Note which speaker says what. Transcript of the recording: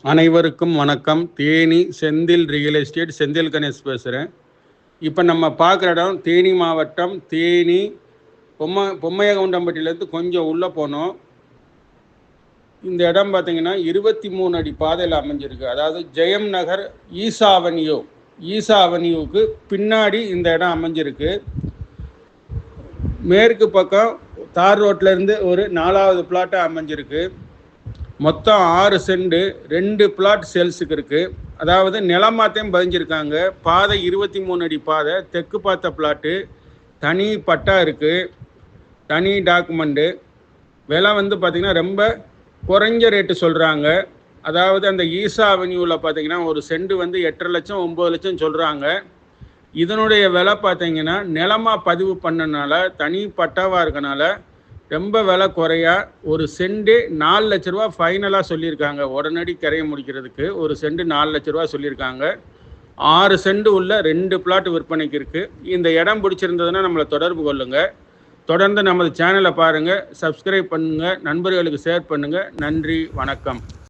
Speaker 1: அனைவருக்கும் வணக்கம். Theni Senthil real estate, Senthil Ganesh பேசுகிறேன். இப்போ நம்ம பார்க்குற இடம் தேனி மாவட்டம், தேனி பொம்மையகவுண்டம்பட்டியிலேருந்து கொஞ்சம் உள்ளே போனோம். இந்த இடம் பார்த்திங்கன்னா 23 அடி பாதையில் அமைஞ்சிருக்கு. அதாவது ஜெயம் நகர் ஈசா அவென்யூவுக்கு பின்னாடி இந்த இடம் அமைஞ்சிருக்கு. மேற்கு பக்கம் தார் ரோட்லேருந்து ஒரு 4வது பிளாட்டாக அமைஞ்சிருக்கு. மொத்தம் 6 சென்ட், 2 பிளாட் சேல்ஸுக்கு இருக்குது. அதாவது நிலமாத்தையும் பதிஞ்சிருக்காங்க. பாதை 23 அடி பாதை, தெற்கு பார்த்த பிளாட்டு, தனி பட்டா இருக்குது, தனி டாக்குமெண்ட்டு. விலை பார்த்திங்கன்னா ரொம்ப குறைஞ்ச ரேட்டு சொல்கிறாங்க. அதாவது அந்த ஈசா அவென்யூவில் பார்த்திங்கன்னா ஒரு சென்ட் 8.5 லட்சம் 9 லட்சம் சொல்கிறாங்க. இதனுடைய விலை பார்த்திங்கன்னா நிலமாக பதிவு பண்ணனால, தனி பட்டாவாக இருக்கனால ரொம்ப விலை குறையா ஒரு சென்ட் 4 லட்ச ரூபா ஃபைனலாக சொல்லியிருக்காங்க. உடனடி கரையை முடிக்கிறதுக்கு ஒரு சென்ட் 4 லட்ச ரூபா சொல்லியிருக்காங்க. 6 சென்ட் உள்ள 2 பிளாட் விற்பனைக்கு இருக்குது. இந்த இடம் பிடிச்சிருந்ததுன்னா நம்மளை தொடர்பு கொள்ளுங்கள். தொடர்ந்து நமது சேனலை பாருங்கள், சப்ஸ்கிரைப் பண்ணுங்கள், நண்பர்களுக்கு ஷேர் பண்ணுங்கள். நன்றி, வணக்கம்.